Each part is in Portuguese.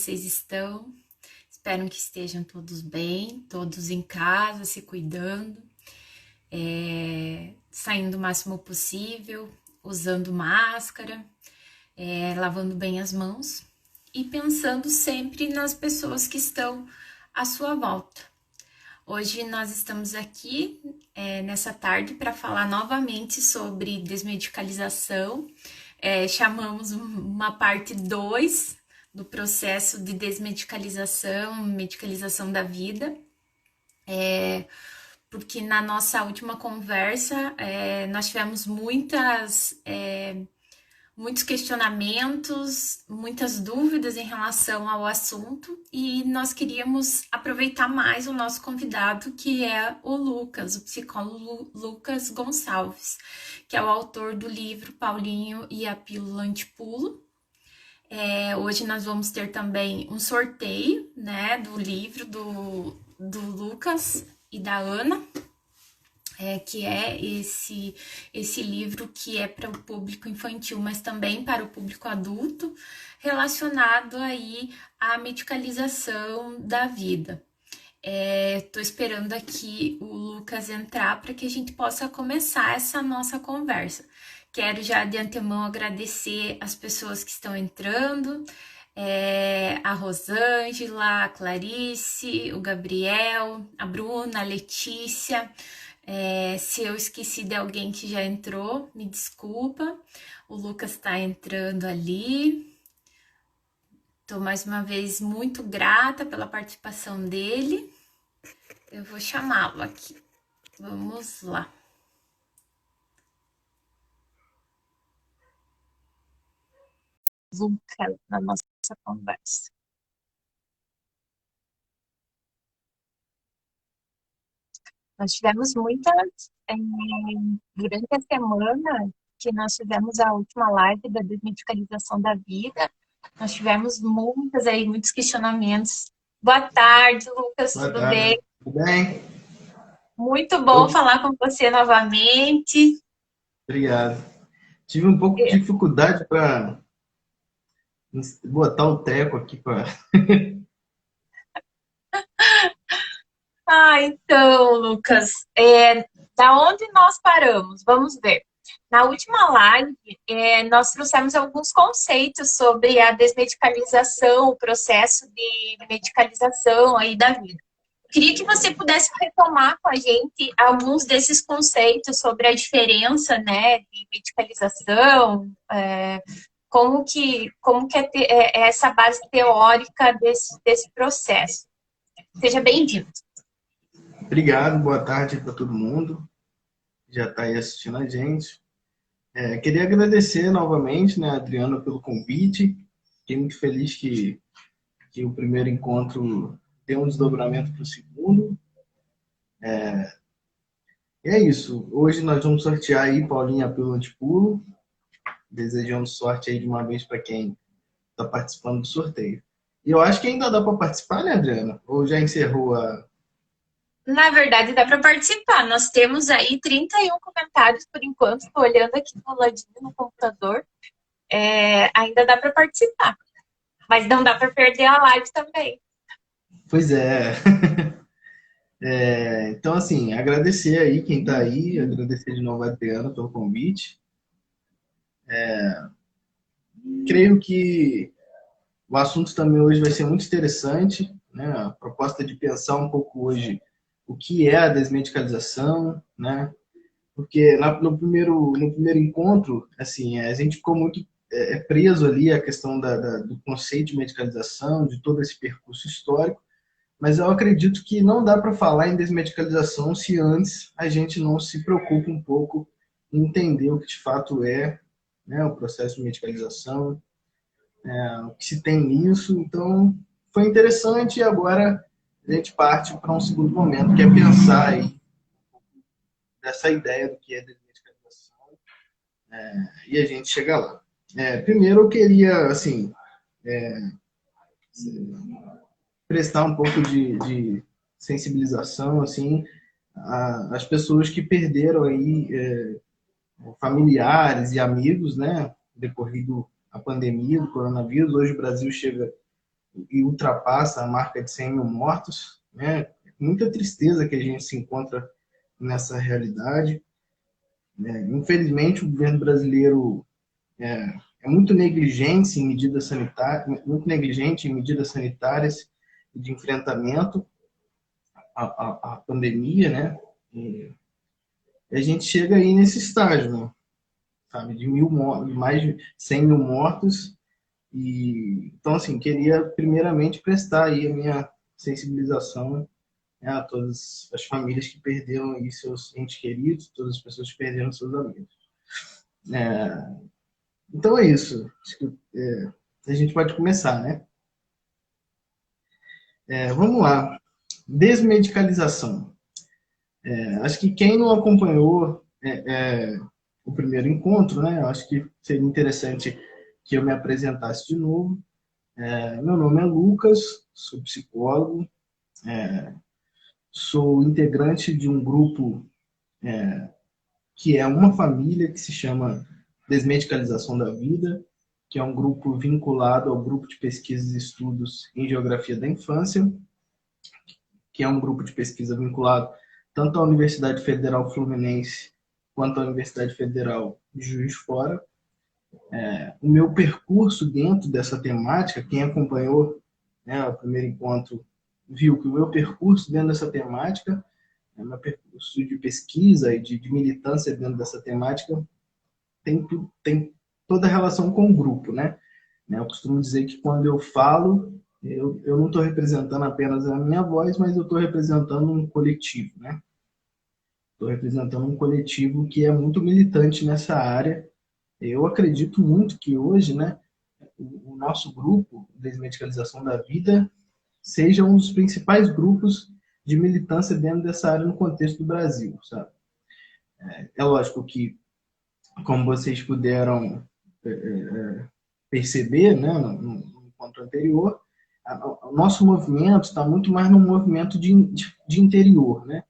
vocês estão? Espero que estejam todos bem, todos em casa, se cuidando, saindo o máximo possível, usando máscara, lavando bem as mãos e pensando sempre nas pessoas que estão à sua volta. Hoje nós estamos aqui nessa tarde para falar novamente sobre desmedicalização. Chamamos uma parte 2 do processo de desmedicalização, medicalização da vida, porque na nossa última conversa nós tivemos muitos questionamentos, muitas dúvidas em relação ao assunto e nós queríamos aproveitar mais o nosso convidado, que é o Lucas, o psicólogo Lucas Gonçalves, que é o autor do livro Paulinho e a Pílula Antipulo. Hoje nós vamos ter também um sorteio, né, do livro do Lucas e da Ana, que é esse livro que é para o público infantil, mas também para o público adulto, relacionado aí à medicalização da vida. Estou esperando aqui o Lucas entrar para que a gente possa começar essa nossa conversa. Quero já de antemão agradecer as pessoas que estão entrando, a Rosângela, a Clarice, o Gabriel, a Bruna, a Letícia. Se eu esqueci de alguém que já entrou, me desculpa. O Lucas está entrando ali. Estou mais uma vez muito grata pela participação dele. Eu vou chamá-lo aqui. Vamos lá. Lucas, na nossa conversa. Nós tivemos durante a semana que nós tivemos a última live da desmedicalização da vida, nós tivemos muitos questionamentos. Boa tarde, Lucas, tudo bem? Tudo bem? Muito bom falar com você novamente. Obrigado. Tive um pouco de dificuldade para botar o teco aqui para. Então, Lucas, da onde nós paramos? Vamos ver. Na última live, nós trouxemos alguns conceitos sobre a desmedicalização, o processo de medicalização aí da vida. Queria que você pudesse retomar com a gente alguns desses conceitos sobre a diferença, né, de medicalização, como que é essa base teórica desse processo. Seja bem-vindo. Obrigado, boa tarde para todo mundo que já está aí assistindo a gente. Queria agradecer novamente, né, Adriana, pelo convite. Fiquei muito feliz que o primeiro encontro deu um desdobramento para o segundo. E é isso. Hoje nós vamos sortear aí Paulinha pelo Antipulo. Desejamos sorte aí de uma vez para quem está participando do sorteio. E eu acho que ainda dá para participar, né, Adriana? Ou já encerrou a... Na verdade, dá para participar. Nós temos aí 31 comentários por enquanto. Estou olhando aqui do ladinho no computador. Ainda dá para participar. Mas não dá para perder a live também. Pois é. Então, assim, agradecer aí quem está aí, agradecer de novo a Adriana pelo convite. Creio que o assunto também hoje vai ser muito interessante, né? A proposta de pensar um pouco hoje o que é a desmedicalização, né? Porque no primeiro encontro, assim, a gente ficou muito preso ali à questão do conceito de medicalização, de todo esse percurso histórico, mas eu acredito que não dá para falar em desmedicalização se antes a gente não se preocupa um pouco em entender o que de fato é, né, o processo de medicalização, o que se tem nisso. Então, foi interessante e agora a gente parte para um segundo momento, que é pensar aí dessa ideia do que é desmedicalização, e a gente chega lá. Primeiro eu queria, assim, prestar um pouco de sensibilização, assim, às pessoas que perderam aí familiares e amigos, né, decorrido a pandemia do coronavírus. Hoje o Brasil chega e ultrapassa a marca de 100 mil mortos, né? Muita tristeza que a gente se encontra nessa realidade. Infelizmente, o governo brasileiro é muito negligente em medidas sanitárias, muito negligente em medidas sanitárias de enfrentamento à pandemia, né? E a gente chega aí nesse estágio, né? Sabe, de mais de 100 mil mortos. E então, assim, queria primeiramente prestar aí a minha sensibilização, né, a todas as famílias que perderam aí seus entes queridos, todas as pessoas que perderam seus amigos. Então é isso. Acho que a gente pode começar, né? Vamos lá. Desmedicalização. Acho que quem não acompanhou o primeiro encontro, né? Acho que seria interessante que eu me apresentasse de novo. Meu nome é Lucas, sou psicólogo, sou integrante de um grupo que é uma família que se chama Desmedicalização da Vida, que é um grupo vinculado ao grupo de pesquisas e estudos em geografia da infância, que é um grupo de pesquisa vinculado tanto à Universidade Federal Fluminense quanto à Universidade Federal de Juiz de Fora. O meu percurso dentro dessa temática, quem acompanhou, né, o primeiro encontro, viu que o meu percurso dentro dessa temática, meu percurso de pesquisa e de militância dentro dessa temática, tem toda a relação com o grupo, né? Eu costumo dizer que quando eu falo, eu não estou representando apenas a minha voz, mas eu estou representando um coletivo, né? Estou representando um coletivo que é muito militante nessa área. Eu acredito muito que hoje, né, o nosso grupo, Desmedicalização da Vida, seja um dos principais grupos de militância dentro dessa área no contexto do Brasil, sabe? É lógico que, como vocês puderam perceber, né, no encontro anterior, o nosso movimento está muito mais num movimento de interior, né?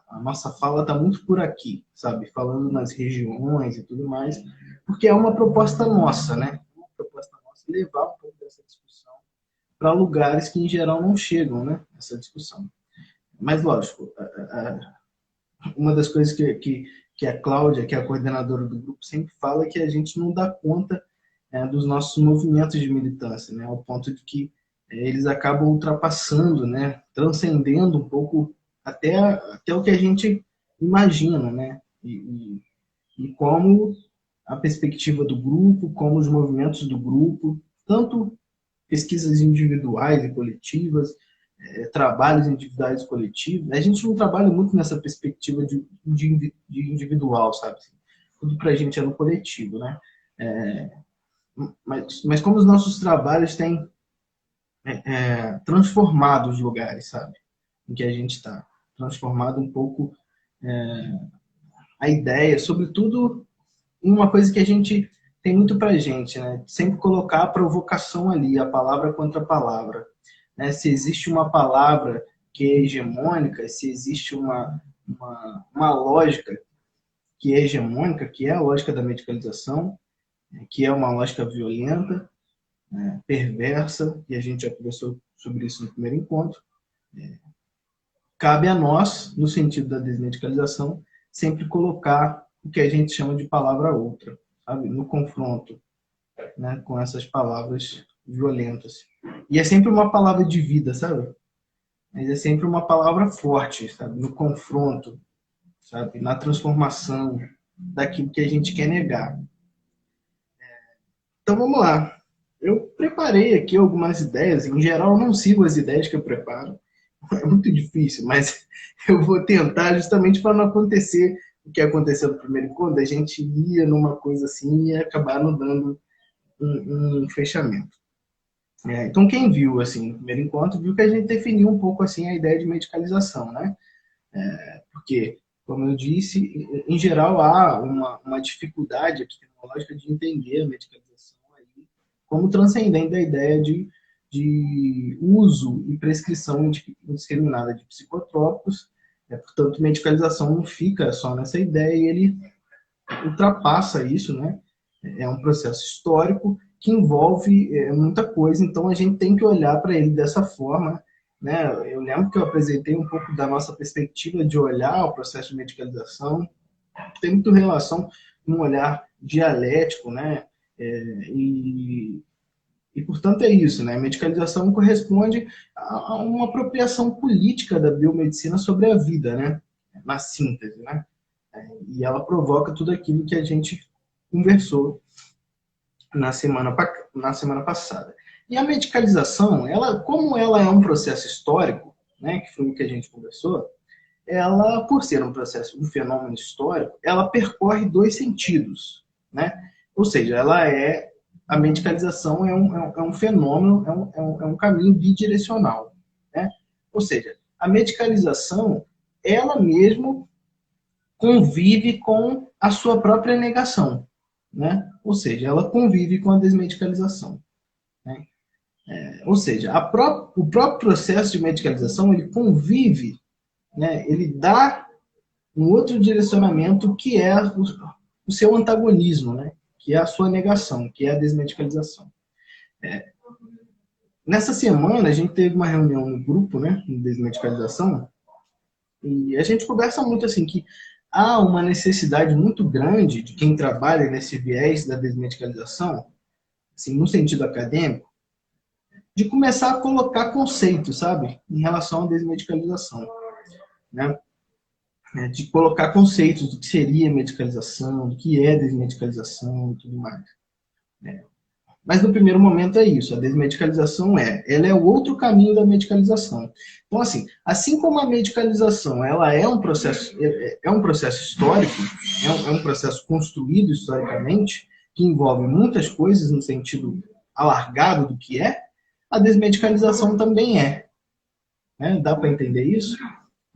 A nossa fala está muito por aqui, sabe? Falando nas regiões e tudo mais, porque é uma proposta nossa, né? Uma proposta nossa levar um pouco dessa discussão para lugares que, em geral, não chegam, né? Essa discussão. Mas, lógico, uma das coisas que a Cláudia, que é a coordenadora do grupo, sempre fala é que a gente não dá conta dos nossos movimentos de militância, né? Ao ponto de que eles acabam ultrapassando, né? Transcendendo um pouco até o que a gente imagina, né? E como a perspectiva do grupo, como os movimentos do grupo, tanto pesquisas individuais e coletivas, trabalhos individuais e coletivos. A gente não trabalha muito nessa perspectiva de individual, sabe? Tudo para a gente é no coletivo, né? Mas como os nossos trabalhos têm transformado os lugares, sabe? Em que a gente está. Transformado um pouco a ideia, sobretudo em uma coisa que a gente tem muito para a gente, né? Sempre colocar a provocação ali, a palavra contra a palavra. Né? Se existe uma palavra que é hegemônica, se existe uma lógica que é hegemônica, que é a lógica da medicalização, que é uma lógica violenta, perversa, e a gente já conversou sobre isso no primeiro encontro, cabe a nós, no sentido da desmedicalização, sempre colocar o que a gente chama de palavra outra, sabe? No confronto, né, com essas palavras violentas. E é sempre uma palavra de vida, sabe? Mas é sempre uma palavra forte, sabe? No confronto, sabe? Na transformação daquilo que a gente quer negar. Então vamos lá. Eu preparei aqui algumas ideias. Em geral, eu não sigo as ideias que eu preparo. É muito difícil, mas eu vou tentar justamente para não acontecer o que aconteceu no primeiro encontro. A gente ia numa coisa assim e acabar não dando um fechamento. Então, quem viu assim, no primeiro encontro, viu que a gente definiu um pouco assim a ideia de medicalização, né? Porque, como eu disse, em geral há uma dificuldade epistemológica de entender a medicalização aí como transcendente da ideia de uso e prescrição indiscriminada de psicotrópicos. Portanto, medicalização não fica só nessa ideia e ele ultrapassa isso, né? É um processo histórico que envolve muita coisa, então a gente tem que olhar para ele dessa forma, né? Eu lembro que eu apresentei um pouco da nossa perspectiva de olhar o processo de medicalização, tem muito relação com um olhar dialético, né? E, portanto, é isso, né? A medicalização corresponde a uma apropriação política da biomedicina sobre a vida, né? Na síntese, né? E ela provoca tudo aquilo que a gente conversou na semana passada. E a medicalização, como ela é um processo histórico, né, que foi o que a gente conversou, ela, por ser um fenômeno histórico, ela percorre dois sentidos, né? Ou seja, a medicalização é um fenômeno, é um caminho bidirecional, né? Ou seja, a medicalização, ela mesmo convive com a sua própria negação, né? Ou seja, ela convive com a desmedicalização, né? Ou seja, o próprio processo de medicalização, ele convive, né? Ele dá um outro direcionamento que é o seu antagonismo, né? Que é a sua negação, que é a desmedicalização. Nessa semana, a gente teve uma reunião no grupo, né, de desmedicalização, e a gente conversa muito assim, que há uma necessidade muito grande de quem trabalha nesse viés da desmedicalização, assim, no sentido acadêmico, de começar a colocar conceitos, sabe, em relação à desmedicalização, né? De colocar conceitos do que seria medicalização, do que é desmedicalização e tudo mais. Mas no primeiro momento é isso, a desmedicalização ela é o outro caminho da medicalização. Então, assim como a medicalização ela é um processo histórico, é um processo construído historicamente, que envolve muitas coisas no sentido alargado do que a desmedicalização também é. Né? Dá para entender isso?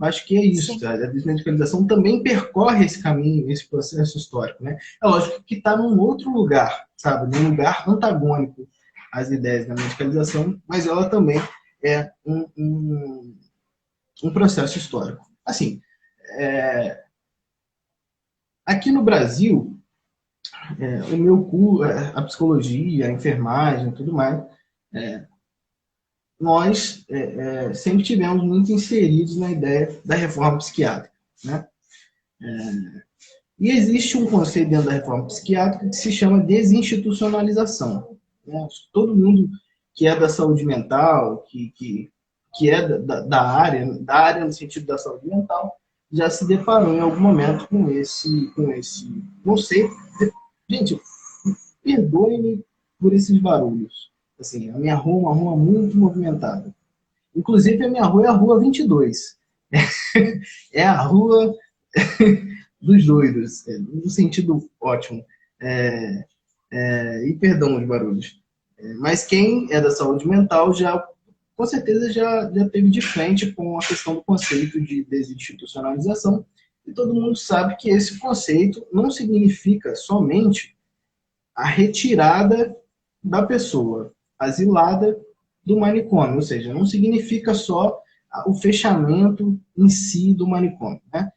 Acho que é isso. Tá? A desmedicalização também percorre esse caminho, esse processo histórico. Né? É lógico que está num outro lugar, sabe? Num lugar antagônico às ideias da medicalização, mas ela também é um processo histórico. Assim, aqui no Brasil, o meu curso, a psicologia, a enfermagem e tudo mais, nós sempre tivemos muito inseridos na ideia da reforma psiquiátrica, né? E existe um conceito dentro da reforma psiquiátrica que se chama desinstitucionalização, né? Todo mundo que é da saúde mental, que é da área no sentido da saúde mental, já se deparou em algum momento com esse conceito. Gente, perdoe-me por esses barulhos. Assim, a minha rua é uma rua muito movimentada. Inclusive, a minha rua é a Rua 22. É a rua dos doidos, no sentido ótimo. E perdão os barulhos. Mas quem é da saúde mental com certeza já teve de frente com a questão do conceito de desinstitucionalização. E todo mundo sabe que esse conceito não significa somente a retirada da pessoa asilada do manicômio, ou seja, não significa só o fechamento em si do manicômio, né?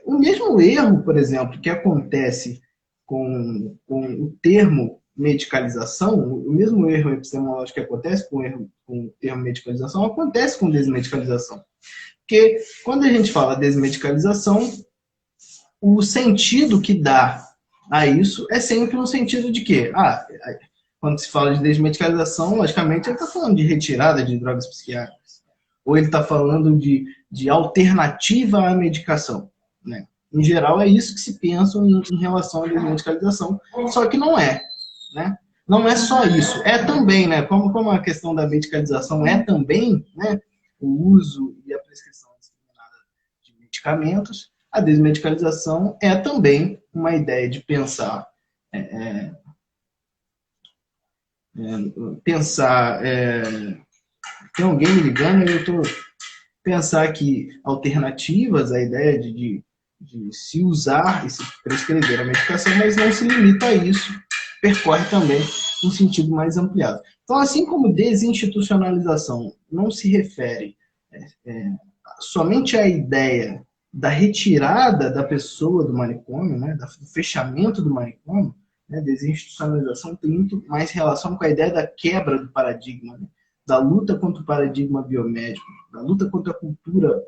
O mesmo erro, por exemplo, que acontece com o termo medicalização, o mesmo erro epistemológico que acontece com o termo medicalização, acontece com desmedicalização. Porque quando a gente fala desmedicalização, o sentido que dá a isso é sempre no sentido de que, quando se fala de desmedicalização, logicamente ele está falando de retirada de drogas psiquiátricas, ou ele está falando de alternativa à medicação, né? Em geral, é isso que se pensa em relação à desmedicalização, só que não é, né? Não é só isso, é também, né? Como a questão da medicalização é também, né, o uso e a prescrição discriminada de medicamentos, a desmedicalização é também uma ideia de pensar tem alguém me ligando, eu estou pensar que alternativas à ideia de se usar e se prescrever a medicação, mas não se limita a isso, percorre também um sentido mais ampliado. Então, assim como desinstitucionalização não se refere somente à ideia da retirada da pessoa do manicômio, né, do fechamento do manicômio, né? Desinstitucionalização tem muito mais relação com a ideia da quebra do paradigma, né? Da luta contra o paradigma biomédico, da luta contra a cultura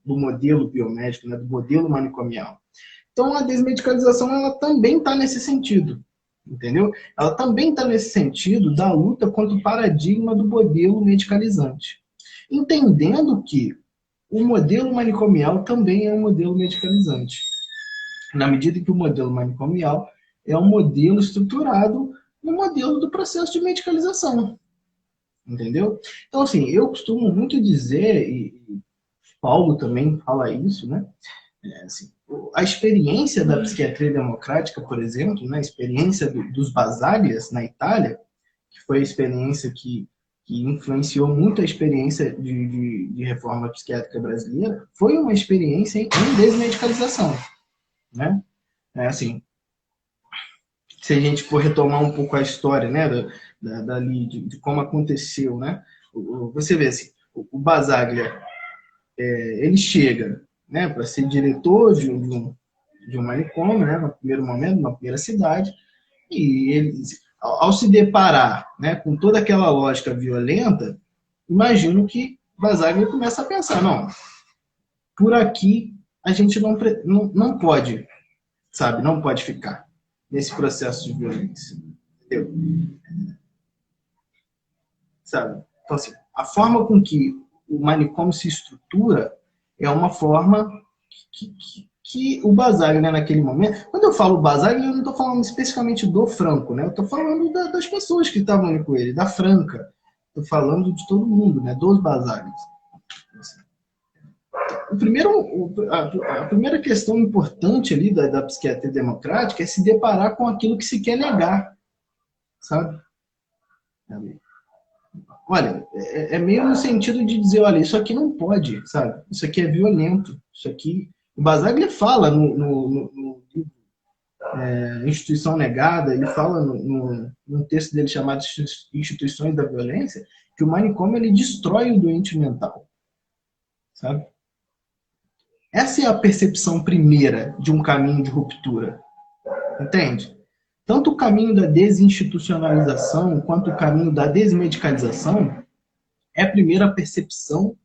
do modelo biomédico, né? Do modelo manicomial. Então, a desmedicalização ela também está nesse sentido, entendeu? Ela também está nesse sentido da luta contra o paradigma do modelo medicalizante, entendendo que o modelo manicomial também é um modelo medicalizante, na medida em que o modelo manicomial é um modelo estruturado no modelo do processo de medicalização, entendeu? Então, assim, eu costumo muito dizer, e Paulo também fala isso, né? Assim, a experiência da psiquiatria democrática, por exemplo, né? A experiência dos Basaglias na Itália, que foi a experiência que influenciou muito a experiência de reforma psiquiátrica brasileira, foi uma experiência em desmedicalização, né? Assim, se a gente for retomar um pouco a história, né, dali, de como aconteceu, né? Você vê assim, o Basaglia, ele chega, né, para ser diretor de um manicômio, né, no primeiro momento, na primeira cidade, e ele, ao se deparar, né, com toda aquela lógica violenta, imagino que Basaglia começa a pensar, não, por aqui a gente não pode, sabe, não pode ficar nesse processo de violência, entendeu? Sabe? Então, assim, a forma com que o manicômio se estrutura é uma forma que o Basaglia, né, naquele momento... Quando eu falo Basaglia, eu não estou falando especificamente do Franco, né? Eu estou falando das pessoas que estavam ali com ele, da Franca. Estou falando de todo mundo, né? Dos Basaglias. A primeira questão importante ali da psiquiatria democrática é se deparar com aquilo que se quer negar, sabe? Olha, é meio no sentido de dizer, olha, isso aqui não pode, sabe? Isso aqui é violento. Isso aqui... O Basaglia fala no livro Instituição Negada, ele fala num texto dele chamado Instituições da Violência, que o manicômio ele destrói o doente mental, sabe? Essa é a percepção primeira de um caminho de ruptura, entende? Tanto o caminho da desinstitucionalização quanto o caminho da desmedicalização é a primeira percepção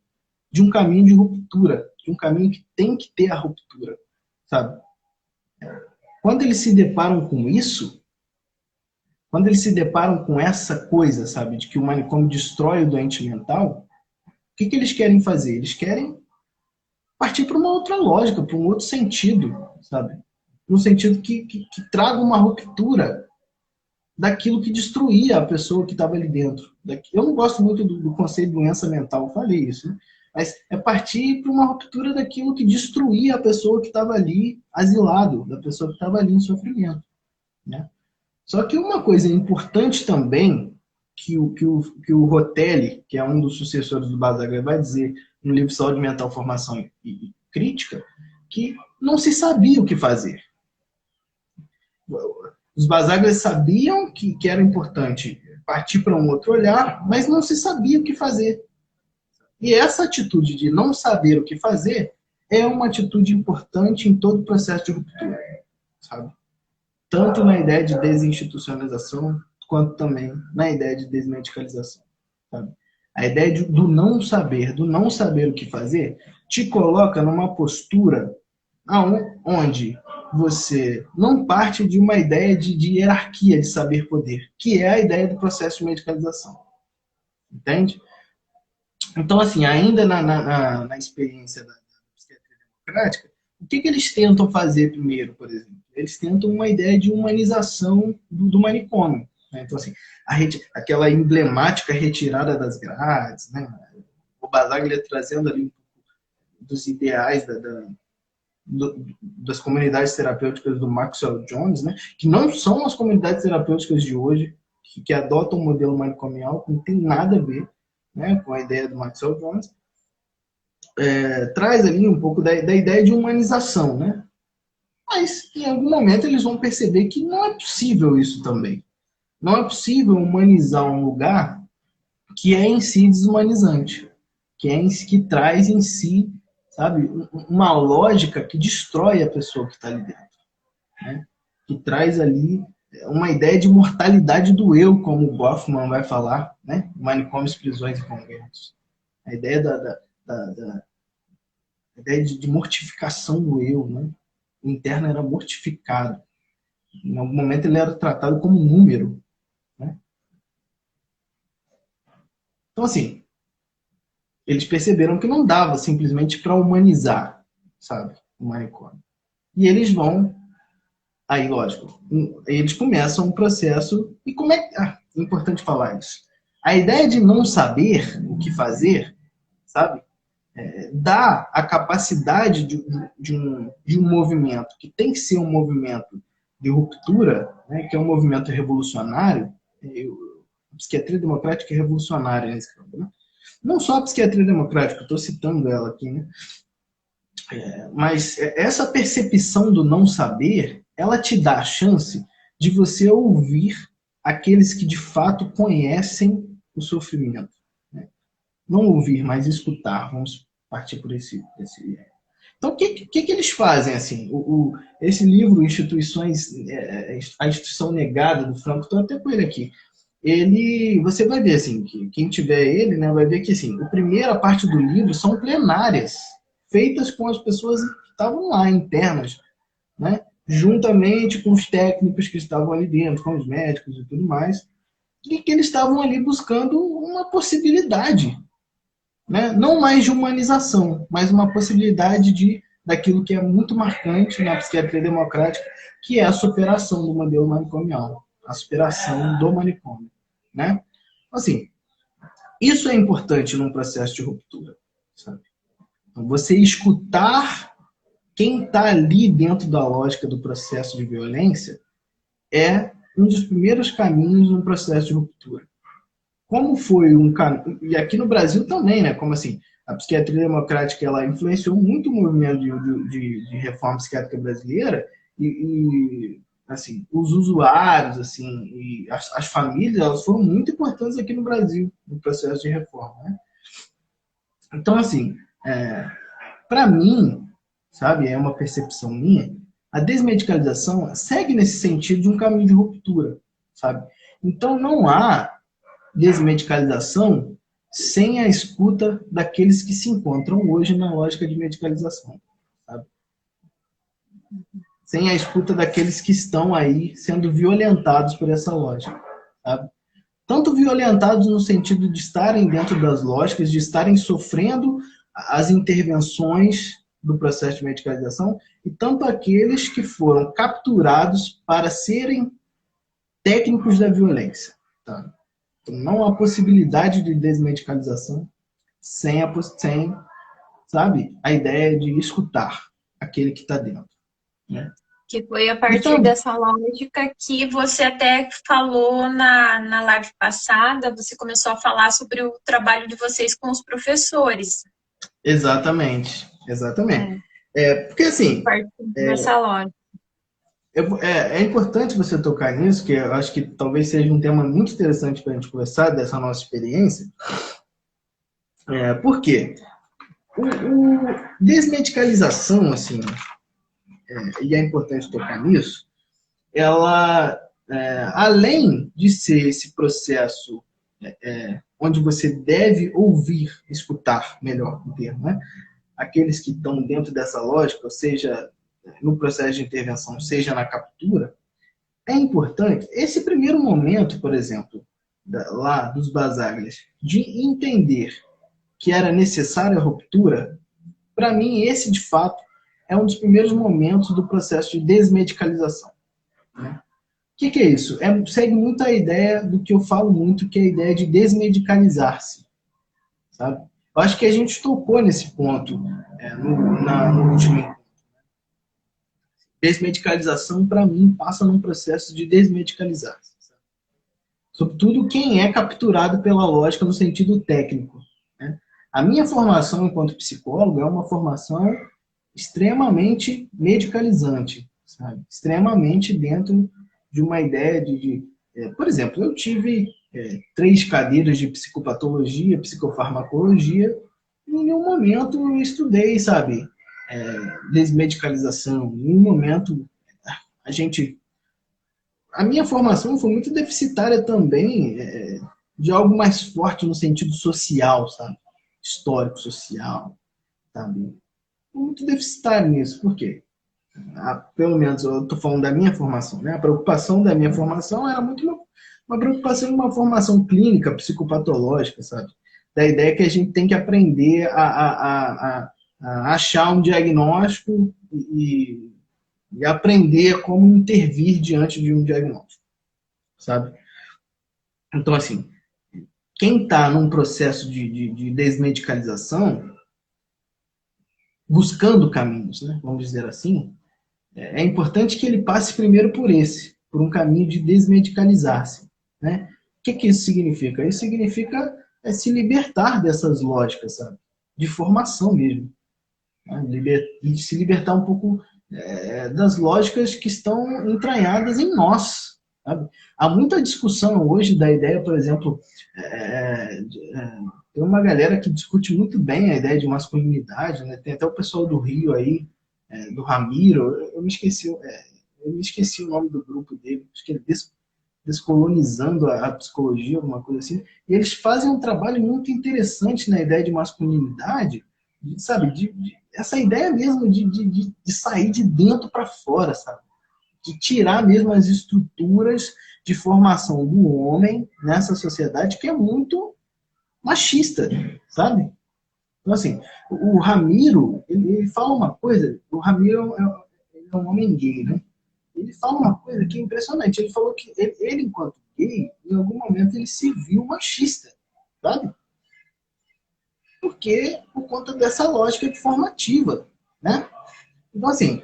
de um caminho de ruptura, de um caminho que tem que ter a ruptura, sabe? Quando eles se deparam com isso, quando eles se deparam com essa coisa, sabe, de que o manicômio destrói o doente mental, o que eles querem fazer? Eles querem partir para uma outra lógica, para um outro sentido, sabe? Um sentido que traga uma ruptura daquilo que destruía a pessoa que estava ali dentro. Eu não gosto muito do conceito de doença mental, eu falei isso, né? Mas é partir para uma ruptura daquilo que destruía a pessoa que estava ali asilado, da pessoa que estava ali em sofrimento, né? Só que uma coisa importante também, que o Rotelli, que é um dos sucessores do Basaglia, vai dizer no livro Saúde Mental, Formação e Crítica, que não se sabia o que fazer. Os Basaglias sabiam que era importante partir para um outro olhar, mas não se sabia o que fazer. E essa atitude de não saber o que fazer é uma atitude importante em todo o processo de ruptura, sabe? Tanto na ideia de desinstitucionalização, quanto também na ideia de desmedicalização, sabe? A ideia do não saber o que fazer, te coloca numa postura onde você não parte de uma ideia de hierarquia de saber-poder, que é a ideia do processo de medicalização. Entende? Então, assim, ainda na experiência da psiquiatria democrática, o que eles tentam fazer primeiro, por exemplo? Eles tentam uma ideia de humanização do manicômio, né? Então, assim, aquela emblemática retirada das grades, né? O Basaglia trazendo ali um pouco dos ideais das comunidades terapêuticas do Maxwell Jones, né? Que não são as comunidades terapêuticas de hoje, que adotam o modelo manicomial, que não tem nada a ver, né, com a ideia do Maxwell Jones. Traz ali um pouco da ideia de humanização, né? Mas, em algum momento, eles vão perceber que não é possível isso também. Não é possível humanizar um lugar que é em si desumanizante, que traz em si, sabe, uma lógica que destrói a pessoa que está ali dentro, né? Que traz ali uma ideia de mortalidade do eu, como o Goffman vai falar, né? Manicômios, prisões e conventos. A ideia da a ideia de mortificação do eu, né? O interno era mortificado. Em algum momento ele era tratado como número, né? Então, assim, eles perceberam que não dava simplesmente para humanizar, sabe, o manicômio. E eles vão, aí, lógico, eles começam um processo, e como é importante falar isso. A ideia de não saber o que fazer, sabe, dá a capacidade de um movimento que tem que ser um movimento de ruptura, né, que é um movimento revolucionário. A psiquiatria democrática é revolucionária nesse campo, né? Não só a psiquiatria democrática, estou citando ela aqui, né? Mas essa percepção do não saber, ela te dá a chance de você ouvir aqueles que de fato conhecem o sofrimento. Né? Não ouvir, mas escutar. Vamos partir por esse. Então, o que eles fazem? Assim? Esse livro, Instituições, A Instituição Negada, do Franco, estou até com ele aqui. Você vai ver, assim, que quem tiver ele, né, vai ver que assim, a primeira parte do livro são plenárias, feitas com as pessoas que estavam lá, internas, né, juntamente com os técnicos que estavam ali dentro, com os médicos e tudo mais, e que eles estavam ali buscando uma possibilidade, né, não mais de humanização, mas uma possibilidade daquilo que é muito marcante na psiquiatria democrática, que é a superação do modelo manicomial, a superação do manicômio. Né? Assim, isso é importante num processo de ruptura. Sabe? Então, você escutar quem está ali dentro da lógica do processo de violência é um dos primeiros caminhos num processo de ruptura. Como foi um caminho, e aqui no Brasil também, né? Como assim, a psiquiatria democrática ela influenciou muito o movimento de reforma psiquiátrica brasileira e assim, os usuários, assim, e as famílias, elas foram muito importantes aqui no Brasil, no processo de reforma, né? Então, assim, para mim, sabe, é uma percepção minha, a desmedicalização segue nesse sentido de um caminho de ruptura, sabe? Então, não há desmedicalização sem a escuta daqueles que se encontram hoje na lógica de medicalização, sabe? Sem a escuta daqueles que estão aí sendo violentados por essa lógica, sabe? Tanto violentados no sentido de estarem dentro das lógicas, de estarem sofrendo as intervenções do processo de medicalização, e tanto aqueles que foram capturados para serem técnicos da violência. Tá? Então, não há possibilidade de desmedicalização sem, sabe, a ideia de escutar aquele que está dentro. Né? Que foi a partir dessa lógica que você até falou na live passada, você começou a falar sobre o trabalho de vocês com os professores. Exatamente. Porque assim... Dessa lógica. É importante você tocar nisso, que eu acho que talvez seja um tema muito interessante para a gente conversar, dessa nossa experiência. Por quê? Desmedicalização, assim, e é importante tocar nisso, ela, além de ser esse processo onde você deve ouvir, escutar, melhor o termo, né? Aqueles que estão dentro dessa lógica, ou seja, no processo de intervenção, seja na captura, é importante, esse primeiro momento, por exemplo, lá dos Basaglias, de entender que era necessária a ruptura, para mim, esse, de fato, é um dos primeiros momentos do processo de desmedicalização. Né? O que é isso? Segue muito a ideia do que eu falo muito, que é a ideia de desmedicalizar-se. Sabe? Eu acho que a gente tocou nesse ponto no último encontro. Desmedicalização, para mim, passa num processo de desmedicalizar-se. Sobretudo quem é capturado pela lógica no sentido técnico. Né? A minha formação enquanto psicólogo é uma formação extremamente medicalizante, sabe? Extremamente dentro de uma ideia por exemplo, eu tive 3 cadeiras de psicopatologia, psicofarmacologia, e em um momento eu estudei, sabe, desmedicalização, em um momento a gente a minha formação foi muito deficitária também, de algo mais forte no sentido social, sabe? Histórico, social, sabe? Muito deficitário nisso. Por quê? Pelo menos eu estou falando da minha formação, né? A preocupação da minha formação era muito uma preocupação de uma formação clínica, psicopatológica, sabe? Da ideia que a gente tem que aprender a achar um diagnóstico e aprender como intervir diante de um diagnóstico, sabe? Então, assim, quem está num processo de desmedicalização, buscando caminhos, né, vamos dizer assim, é importante que ele passe primeiro por um caminho de desmedicalizar-se. Né? O que isso significa? Isso significa se libertar dessas lógicas, sabe? De formação mesmo. Né? E se libertar um pouco das lógicas que estão entranhadas em nós. Sabe? Há muita discussão hoje da ideia, por exemplo, tem uma galera que discute muito bem a ideia de masculinidade, né? Tem até o pessoal do Rio aí, do Ramiro, eu me esqueci o nome do grupo dele, acho que é Descolonizando a Psicologia, alguma coisa assim, e eles fazem um trabalho muito interessante na ideia de masculinidade, sabe, essa ideia mesmo de sair de dentro para fora, sabe, de tirar mesmo as estruturas de formação do homem nessa sociedade que é muito machista, sabe? Então, assim, o Ramiro, ele fala uma coisa, o Ramiro é um homem gay, né? Ele fala uma coisa que é impressionante. Ele falou que ele, enquanto gay, em algum momento ele se viu machista, sabe? Por conta dessa lógica de formativa, né? Então, assim,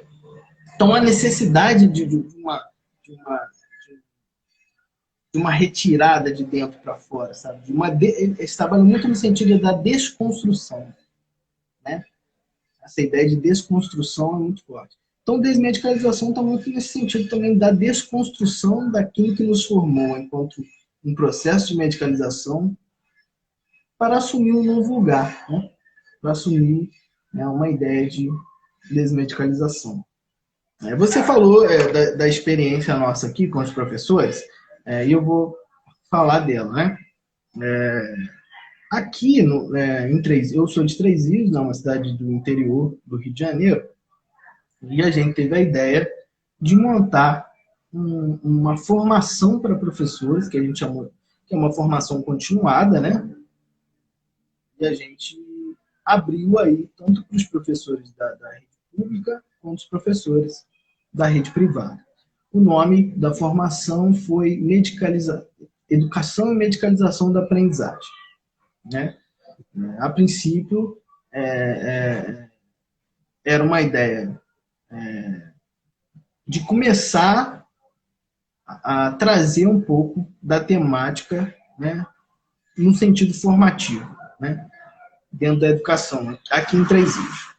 a necessidade de uma retirada de dentro para fora, sabe? Eles trabalham muito no sentido da desconstrução, né? Essa ideia de desconstrução é muito forte. Então, desmedicalização está muito nesse sentido também da desconstrução daquilo que nos formou enquanto um processo de medicalização para assumir um novo lugar, né? Para assumir, né, uma ideia de desmedicalização. Você falou da experiência nossa aqui com os professores, e eu vou falar dela, né? Aqui, eu sou de Três Rios, uma cidade do interior do Rio de Janeiro, e a gente teve a ideia de montar uma formação para professores, que a gente chamou, que é uma formação continuada, né? E a gente abriu aí tanto para os professores da rede pública quanto os professores da rede privada. O nome da formação foi Educação e Medicalização da Aprendizagem. Né? A princípio, era uma ideia de começar a trazer um pouco da temática, né, no sentido formativo, né, dentro da educação, aqui em Três Rios.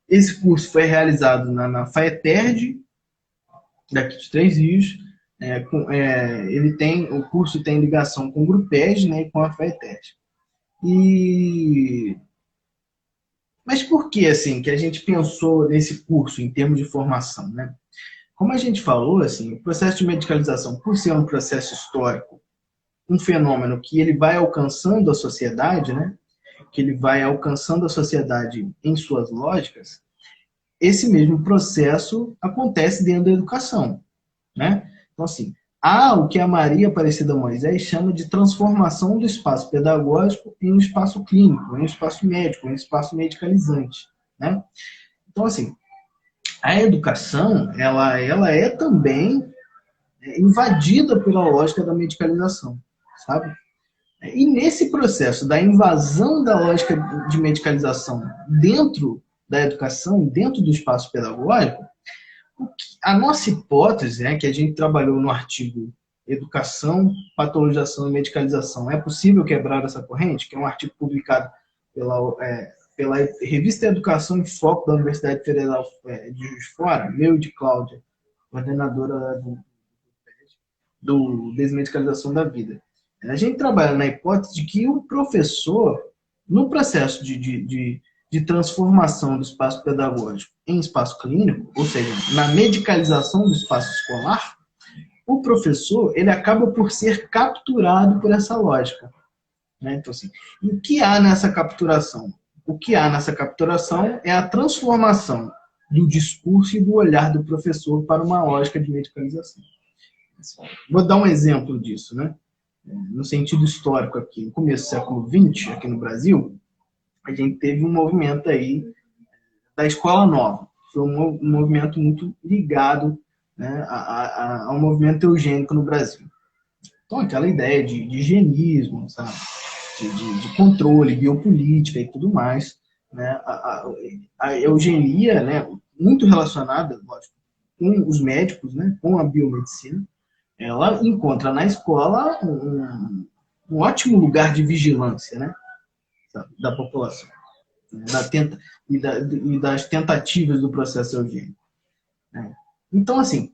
Esse curso foi realizado na FAETERD, daqui de Três Rios. O curso tem ligação com o Grupeg, né, e com a FAETERD. Mas por que assim que a gente pensou nesse curso em termos de formação, né? Como a gente falou, assim, o processo de medicalização, por ser um processo histórico, um fenômeno que ele vai alcançando a sociedade, né? Que ele vai alcançando a sociedade em suas lógicas, esse mesmo processo acontece dentro da educação, né? Então, assim, há o que a Maria Aparecida Moisés chama de transformação do espaço pedagógico em um espaço clínico, em um espaço médico, em um espaço medicalizante, né? Então, assim, a educação, ela é também invadida pela lógica da medicalização, sabe? E nesse processo da invasão da lógica de medicalização dentro da educação, dentro do espaço pedagógico, a nossa hipótese, né, que a gente trabalhou no artigo Educação, Patologização e Medicalização, é possível quebrar essa corrente? Que é um artigo publicado pela Revista Educação em Foco da Universidade Federal de Juiz de Fora, meu e de Cláudia, coordenadora do Desmedicalização da Vida. A gente trabalha na hipótese de que o professor, no processo de transformação do espaço pedagógico em espaço clínico, ou seja, na medicalização do espaço escolar, o professor, ele acaba por ser capturado por essa lógica. Né? Então, assim, o que há nessa capturação? O que há nessa capturação é a transformação do discurso e do olhar do professor para uma lógica de medicalização. Vou dar um exemplo disso, né? No sentido histórico aqui, no começo do século XX, aqui no Brasil, a gente teve um movimento aí da Escola Nova. Foi um movimento muito ligado, né, ao movimento eugênico no Brasil. Então, aquela ideia de higienismo, sabe? De controle, biopolítica e tudo mais. Né? A eugenia, né, muito relacionada, lógico, com os médicos, né, com a biomedicina, ela encontra na escola um ótimo lugar de vigilância, né, da população, né, e das tentativas do processo eugênico. Né? Então, assim,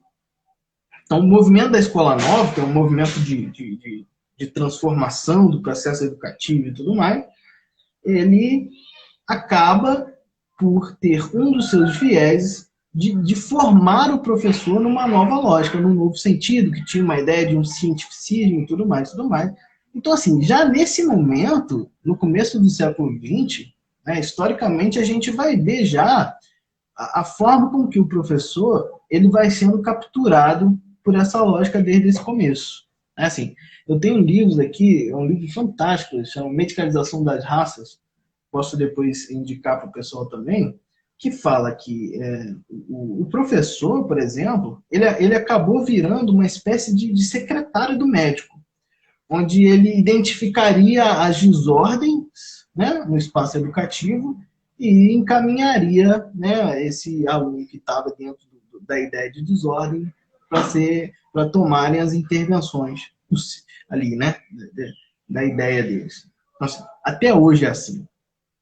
o movimento da Escola Nova, que é um movimento de transformação do processo educativo e tudo mais, ele acaba por ter um dos seus viéses de formar o professor numa nova lógica, num novo sentido, que tinha uma ideia de um cientificismo e tudo mais, tudo mais. Então, assim, já nesse momento, no começo do século XX, né, historicamente, a gente vai ver já a forma com que o professor ele vai sendo capturado por essa lógica desde esse começo. Assim, eu tenho livros aqui, é um livro fantástico, chama Medicalização das Raças, posso depois indicar para o pessoal também, que fala que o professor, por exemplo, ele acabou virando uma espécie de secretário do médico, onde ele identificaria as desordens, né, no espaço educativo e encaminharia, né, esse aluno que estava dentro da ideia de desordem para tomarem as intervenções ali, né, da ideia deles. Então, até hoje é assim.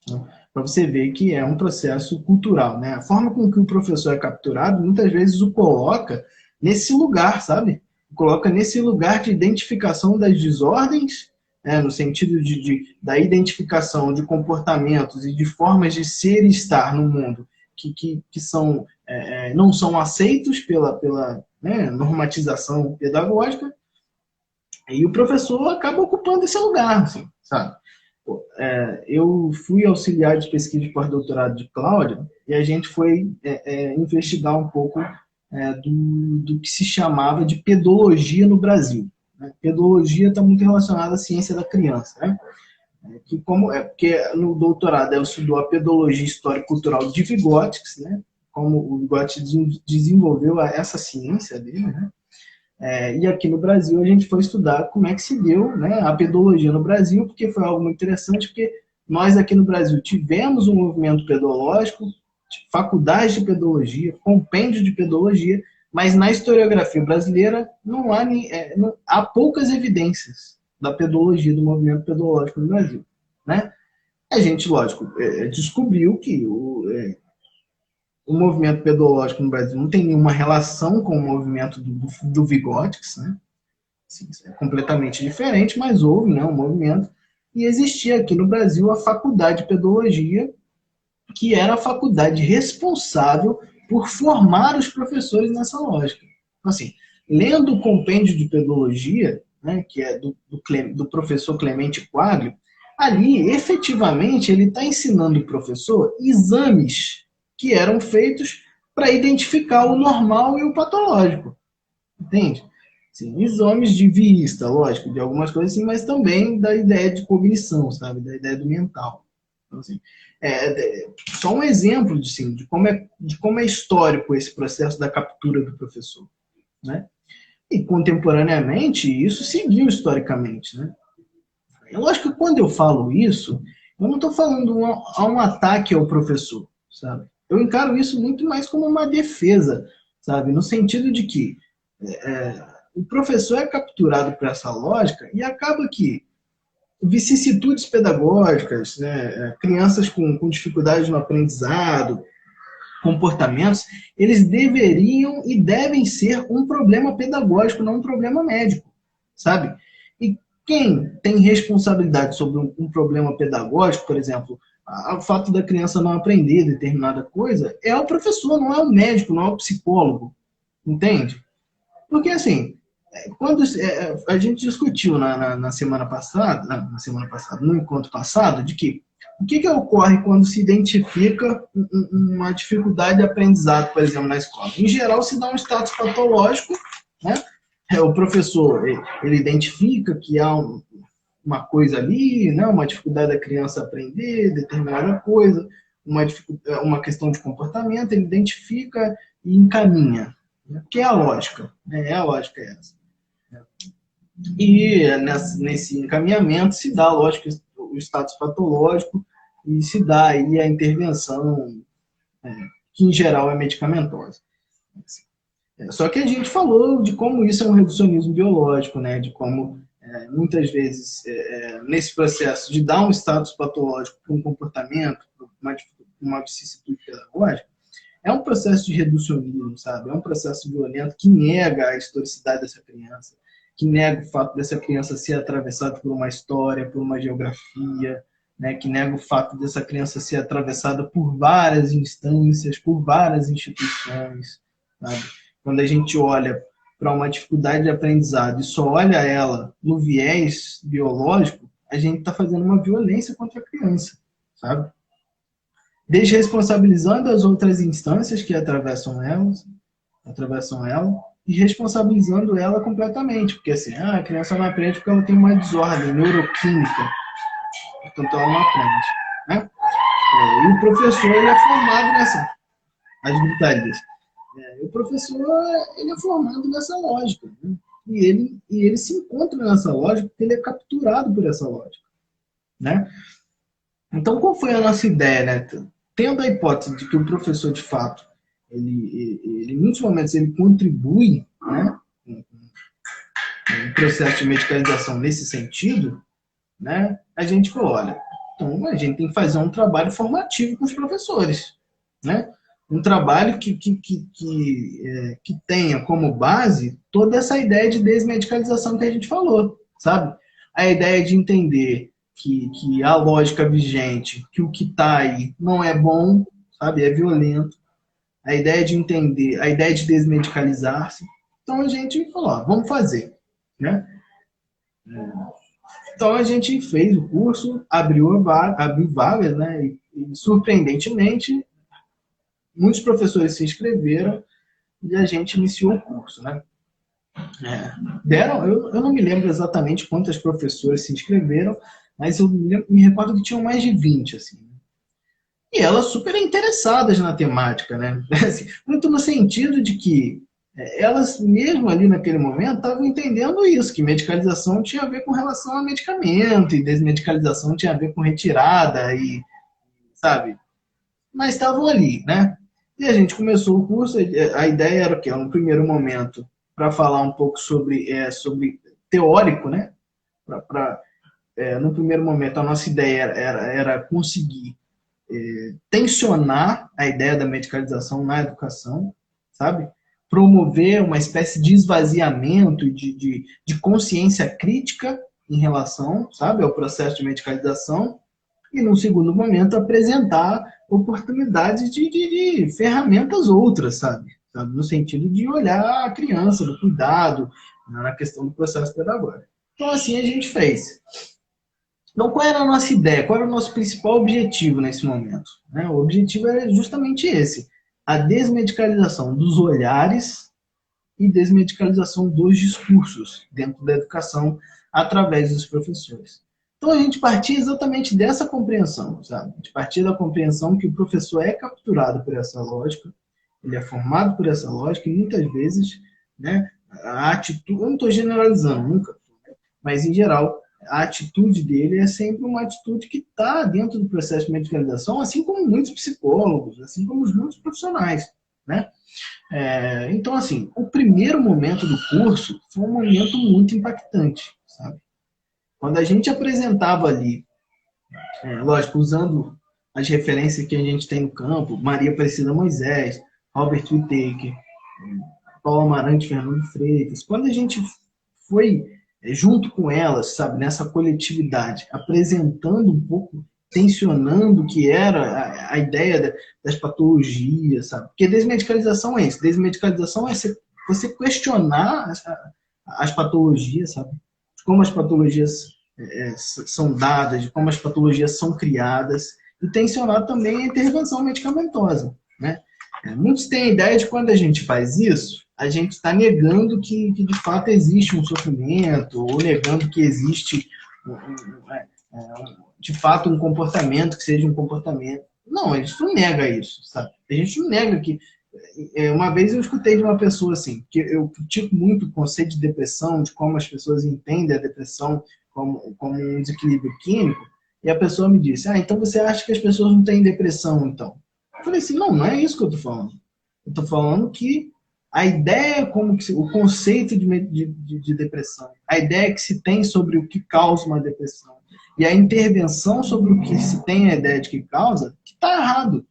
Né? Para você ver que é um processo cultural, né? A forma com que o professor é capturado, muitas vezes o coloca nesse lugar, sabe? Coloca nesse lugar de identificação das desordens, né? No sentido da identificação de comportamentos e de formas de ser e estar no mundo que são, não são aceitos pela né, normatização pedagógica, e o professor acaba ocupando esse lugar, assim, sabe? Eu fui auxiliar de pesquisa de pós-doutorado de Cláudia e a gente foi investigar um pouco do que se chamava de pedologia no Brasil. Né? Pedologia está muito relacionada à ciência da criança. Né? Porque no doutorado ela estudou a pedologia histórico-cultural de Vygotsky, né? Como o Vygotsky desenvolveu essa ciência dele, né? E aqui no Brasil a gente foi estudar como é que se deu, né, a pedologia no Brasil, porque foi algo muito interessante, porque nós aqui no Brasil tivemos um movimento pedológico, faculdade de pedologia, compêndio de pedologia, mas na historiografia brasileira não há poucas evidências da pedologia, do movimento pedológico no Brasil. Né? A gente, lógico, descobriu que o movimento pedológico no Brasil não tem nenhuma relação com o movimento do Vygotsky, né? Assim, é completamente diferente, mas houve, né, um movimento. E existia aqui no Brasil a faculdade de pedologia, que era a faculdade responsável por formar os professores nessa lógica. Assim, lendo o compêndio de pedologia, né, que é do professor Clemente Quaglio, ali, efetivamente, ele está ensinando o professor exames que eram feitos para identificar o normal e o patológico. Entende? Sim, exames de vista, lógico, de algumas coisas assim, mas também da ideia de cognição, sabe? Da ideia do mental. Então, assim, só um exemplo de como é histórico esse processo da captura do professor. Né? E, contemporaneamente, isso seguiu historicamente. Né? É lógico que quando eu falo isso, eu não estou falando a um ataque ao professor, sabe? Eu encaro isso muito mais como uma defesa, sabe? No sentido de que o professor é capturado por essa lógica e acaba que vicissitudes pedagógicas, né, crianças com dificuldades no aprendizado, comportamentos, eles deveriam e devem ser um problema pedagógico, não um problema médico, sabe? E quem tem responsabilidade sobre um problema pedagógico, por exemplo, o fato da criança não aprender determinada coisa, é o professor, não é o médico, não é o psicólogo, entende? Porque, assim, quando a gente discutiu na semana passada, no encontro passado, de que o que ocorre quando se identifica uma dificuldade de aprendizado, por exemplo, na escola? Em geral, se dá um status patológico, né? O professor ele identifica que há uma coisa ali, né? Uma dificuldade da criança aprender determinada coisa, uma questão de comportamento, ele identifica e encaminha, né? Que é a lógica, né? A lógica é essa. E nesse encaminhamento se dá, lógico, o status patológico e se dá aí a intervenção, que em geral é medicamentosa. Só que a gente falou de como isso é um reducionismo biológico, né? De como muitas vezes nesse processo de dar um status patológico para um comportamento, uma vicissitude pedagógica, é um processo de reducionismo, sabe? É um processo violento que nega a historicidade dessa criança, que nega o fato dessa criança ser atravessada por uma história, por uma geografia, né? Que nega o fato dessa criança ser atravessada por várias instâncias, por várias instituições, sabe? Quando a gente olha para uma dificuldade de aprendizado e só olha ela no viés biológico, a gente está fazendo uma violência contra a criança, sabe? Desresponsabilizando as outras instâncias que atravessam ela, e responsabilizando ela completamente, porque assim, a criança não aprende porque ela tem uma desordem neuroquímica, portanto ela não aprende, né? E o professor ele é formado nessa, as gritarias. O professor ele é formado nessa lógica, né? E ele se encontra nessa lógica porque ele é capturado por essa lógica, né? Então, qual foi a nossa ideia, né? Tendo a hipótese de que o professor, de fato, ele em muitos momentos, ele contribui, né, no processo de medicalização nesse sentido, né, a gente falou, olha, então a gente tem que fazer um trabalho formativo com os professores, né? Um trabalho que tenha como base toda essa ideia de desmedicalização que a gente falou, sabe? A ideia de entender que a lógica vigente, que o que está aí não é bom, sabe? É violento. A ideia de entender, a ideia de desmedicalizar-se. Então a gente falou, ó, vamos fazer, né? Então a gente fez o curso, abriu vagas, né? E surpreendentemente, muitos professores se inscreveram e a gente iniciou o curso, né? Eu não me lembro exatamente quantas professoras se inscreveram, mas eu me recordo que tinham mais de 20, assim. E elas super interessadas na temática, né? Assim, muito no sentido de que elas mesmo ali naquele momento estavam entendendo isso, que medicalização tinha a ver com relação a medicamento e desmedicalização tinha a ver com retirada e, sabe? Mas estavam ali, né? E a gente começou o curso, a ideia era o quê? No primeiro momento, para falar um pouco sobre teórico, né? No primeiro momento, a nossa ideia era conseguir tensionar a ideia da medicalização na educação, sabe? Promover uma espécie de esvaziamento de consciência crítica em relação, sabe, ao processo de medicalização e, num segundo momento, apresentar oportunidades de ferramentas outras, sabe? No sentido de olhar a criança, do cuidado, na questão do processo pedagógico. Então, assim a gente fez. Então, qual era a nossa ideia? Qual era o nosso principal objetivo nesse momento? O objetivo era justamente esse, a desmedicalização dos olhares e desmedicalização dos discursos dentro da educação através dos professores. Então, a gente partia exatamente dessa compreensão, sabe? A gente partia da compreensão que o professor é capturado por essa lógica, ele é formado por essa lógica e muitas vezes, né, a atitude, eu não estou generalizando nunca, mas em geral, a atitude dele é sempre uma atitude que está dentro do processo de medicalização, assim como muitos psicólogos, assim como muitos profissionais, né? Então, assim, o primeiro momento do curso foi um momento muito impactante, sabe? Quando a gente apresentava ali, lógico, usando as referências que a gente tem no campo, Maria Aparecida Moisés, Robert Whittaker, Paulo Amarante, Fernando Freitas, quando a gente foi junto com elas, sabe, nessa coletividade, apresentando um pouco, tensionando o que era a ideia das patologias, sabe? Porque desmedicalização é isso. Desmedicalização é você questionar as patologias, sabe? De como as patologias são dadas, de como as patologias são criadas, e tensionar também a intervenção medicamentosa, né? Muitos têm a ideia de que quando a gente faz isso, a gente está negando que de fato existe um sofrimento, ou negando que existe de fato um comportamento que seja um comportamento. Não, a gente não nega isso, sabe? A gente não nega que... Uma vez eu escutei de uma pessoa assim, que eu critico muito o conceito de depressão, de como as pessoas entendem a depressão como um desequilíbrio químico, e a pessoa me disse, então você acha que as pessoas não têm depressão, então? Eu falei assim, não é isso que eu estou falando. Eu estou falando que a ideia, o conceito de depressão, a ideia que se tem sobre o que causa uma depressão, e a intervenção sobre o que se tem a ideia de que causa, que está errado.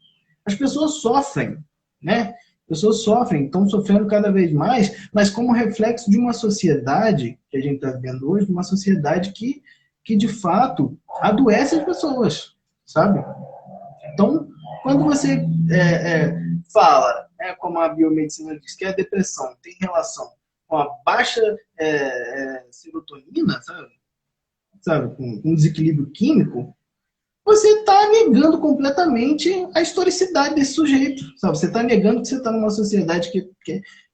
As pessoas sofrem, né? As pessoas sofrem, estão sofrendo cada vez mais, mas como reflexo de uma sociedade que a gente está vivendo hoje, uma sociedade que de fato adoece as pessoas, sabe? Então, quando você fala, como a biomedicina diz, que a depressão tem relação com a baixa serotonina, sabe? Com desequilíbrio químico, você está negando completamente a historicidade desse sujeito, sabe? Você está negando que você está numa sociedade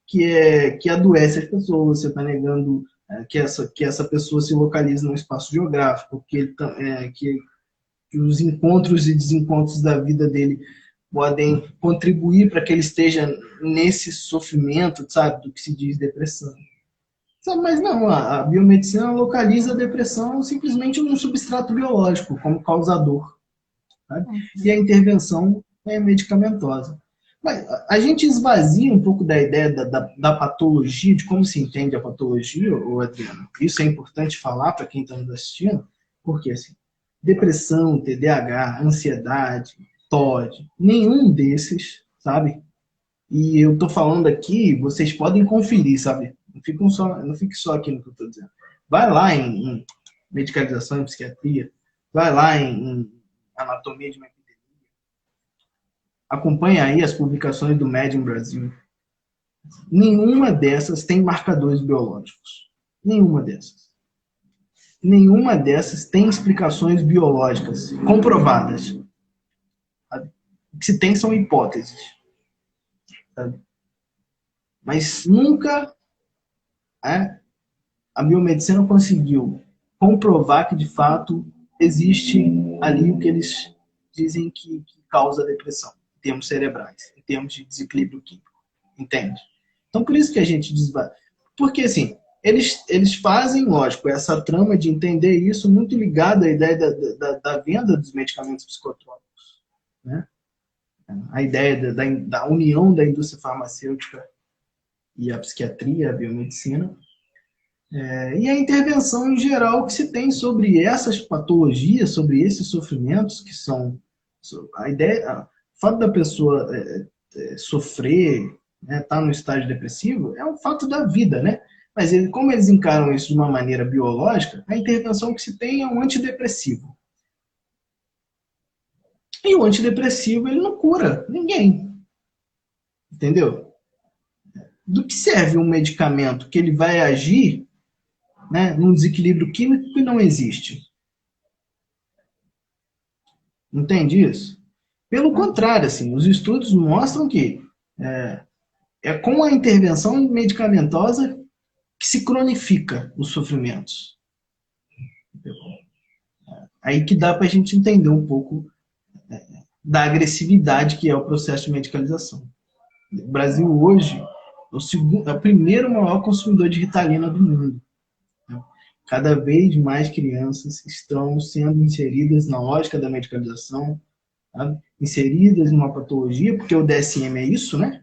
que adoece as pessoas, você está negando que essa pessoa se localiza num espaço geográfico, que os encontros e desencontros da vida dele podem contribuir para que ele esteja nesse sofrimento, sabe, do que se diz depressão. Sabe, mas não, a biomedicina localiza a depressão simplesmente num substrato biológico, como causador. Sabe? E a intervenção é medicamentosa. Mas a gente esvazia um pouco da ideia da patologia, de como se entende a patologia, Adriano. Isso é importante falar para quem está nos assistindo, porque assim, depressão, TDAH, ansiedade, TOD, nenhum desses, sabe? E eu estou falando aqui, vocês podem conferir, sabe? Não fique só aqui no que eu estou dizendo. Vai lá em medicalização em psiquiatria, vai lá em anatomia de uma epidemia. Acompanha aí as publicações do Medium Brasil. Nenhuma dessas tem marcadores biológicos. Nenhuma dessas. Nenhuma dessas tem explicações biológicas comprovadas. O que se tem são hipóteses. Sabe? Mas nunca a biomedicina conseguiu comprovar que, de fato, existe ali o que eles dizem que causa a depressão, em termos cerebrais, em termos de desequilíbrio químico. Entende? Então, por isso que a gente desvia. Porque, assim, eles fazem, lógico, essa trama de entender isso muito ligada à ideia da venda dos medicamentos psicotrópicos, né? A ideia da união da indústria farmacêutica e a psiquiatria, a biomedicina, e a intervenção em geral que se tem sobre essas patologias, sobre esses sofrimentos, que são a ideia, o fato da pessoa sofrer, estar no estágio depressivo, é um fato da vida, né? Mas como eles encaram isso de uma maneira biológica, a intervenção que se tem é um antidepressivo. E o antidepressivo, ele não cura ninguém. Entendeu? Do que serve um medicamento que ele vai agir, né, num desequilíbrio químico que não existe? Entende isso? Pelo contrário, assim, os estudos mostram que é com a intervenção medicamentosa que se cronifica os sofrimentos. Aí que dá para a gente entender um pouco da agressividade que é o processo de medicalização. O Brasil hoje é o primeiro maior consumidor de Ritalina do mundo. Cada vez mais crianças estão sendo inseridas na lógica da medicalização, tá? Inseridas numa patologia, porque o DSM é isso, né?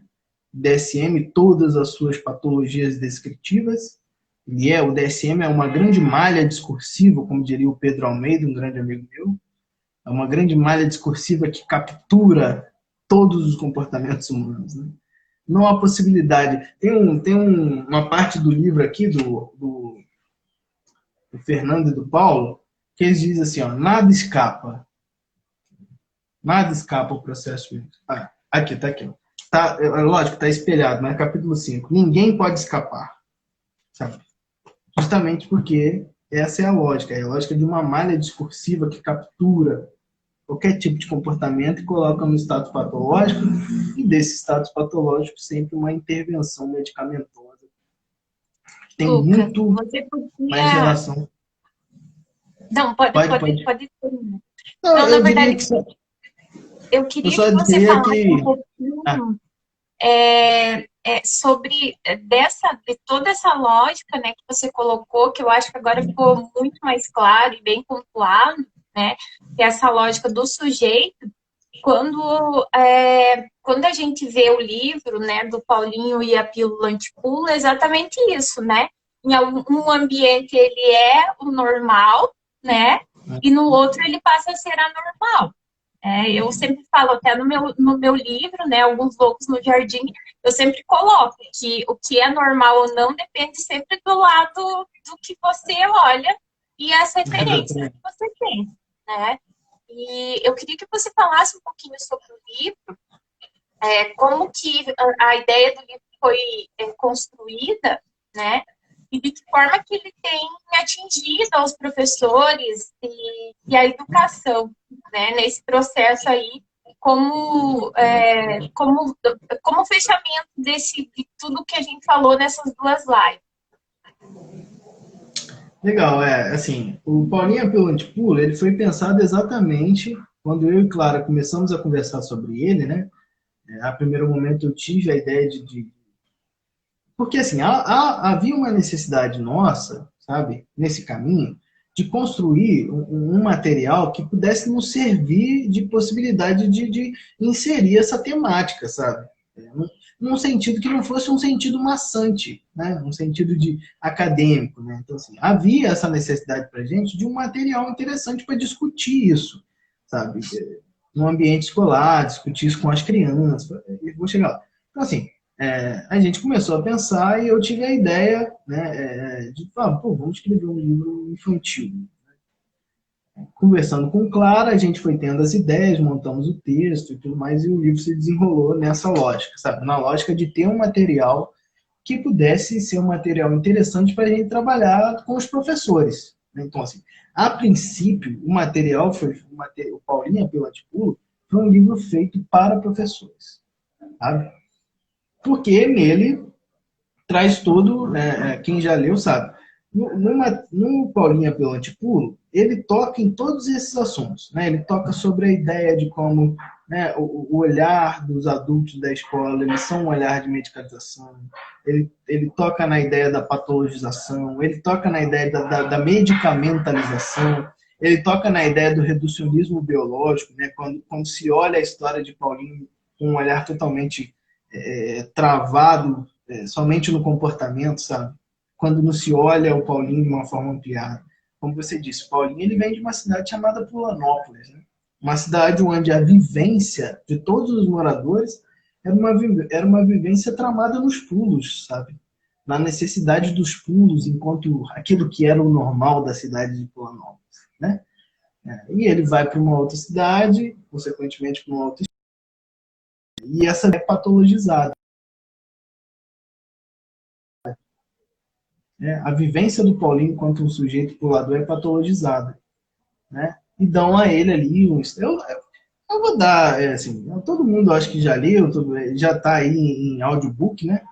O DSM, todas as suas patologias descritivas, o DSM é uma grande malha discursiva, como diria o Pedro Almeida, um grande amigo meu, é uma grande malha discursiva que captura todos os comportamentos humanos, né? Não há possibilidade. Tem uma parte do livro aqui, do Fernando e do Paulo, que eles dizem assim, nada escapa. Nada escapa ao processo. Aqui, tá aqui. Lógico, está espelhado, mas capítulo 5. Ninguém pode escapar. Sabe? justamente porque essa é a lógica de uma malha discursiva que captura qualquer tipo de comportamento e coloca no status patológico, e desse status patológico sempre uma intervenção medicamentosa. Tem Lucas, muito você mais podia. relação. Não, pode, Pode, pode, pode. pode terminar. Não, Não, na eu diria verdade, que só, eu eu queria só que você diria falasse que. um Ah, pouquinho sobre de toda essa lógica, né, que você colocou, que eu acho que agora ficou muito mais claro e bem pontuado, né, que é essa lógica do sujeito, quando a gente vê o livro, né, do Paulinho e a Pílula Antipula, é exatamente isso, né? Em algum ambiente ele é o normal, né? E no outro ele passa a ser anormal. Eu sempre falo, até no meu livro, né, Alguns Loucos no Jardim, eu sempre coloco que o que é normal ou não depende sempre do lado do que você olha e as referências que exatamente. você tem, né? E eu queria que você falasse um pouquinho sobre o livro, como que a ideia do livro foi construída, né? E de que forma que ele tem atingido os professores e a educação, né? Nesse processo aí, como, como fechamento de tudo que a gente falou nessas duas lives. Legal, assim, o Paulinho pelo Antipulo, ele foi pensado exatamente quando eu e Clara começamos a conversar sobre ele, né? A primeiro momento eu tive a ideia de porque assim, havia uma necessidade nossa, sabe, nesse caminho, de construir um material que pudesse nos servir de possibilidade de inserir essa temática, sabe? Num sentido que não fosse um sentido maçante, né? Um sentido de acadêmico, né? Então, assim, havia essa necessidade para a gente de um material interessante para discutir isso, sabe? No ambiente escolar, discutir isso com as crianças. Eu vou chegar lá. Então, assim, a gente começou a pensar e eu tive a ideia, né, de falar, pô, vamos escrever um livro infantil. Conversando com Clara, a gente foi tendo as ideias, montamos o texto e tudo mais, e o livro se desenrolou nessa lógica, sabe? Na lógica de ter um material que pudesse ser um material interessante para a gente trabalhar com os professores. Então, assim, a princípio, o material foi, o Paulinha pelo Atipulo, foi um livro feito para professores, sabe? Porque nele traz todo, né, quem já leu sabe. No Paulinha pelo Antipulo, ele toca em todos esses assuntos. Né? Ele toca sobre a ideia de como, né, o olhar dos adultos da escola, eles são um olhar de medicalização. Ele toca na ideia da patologização, ele toca na ideia da medicamentalização, ele toca na ideia do reducionismo biológico, né? Quando se olha a história de Paulinho com um olhar totalmente travado somente no comportamento, sabe? Quando não se olha o Paulinho de uma forma ampliada. Como você disse, o Paulinho ele vem de uma cidade chamada Pulanópolis, né? Uma cidade onde a vivência de todos os moradores era uma vivência tramada nos pulos, sabe? Na necessidade dos pulos, enquanto aquilo que era o normal da cidade de Pulanópolis, né? E ele vai para uma outra cidade, consequentemente para uma outra, e essa é patologizada. Né? A vivência do Paulinho enquanto um sujeito pulador é patologizada. Né? E dão a ele ali eu vou dar, assim, todo mundo acho que já leu, já está aí em audiobook, né?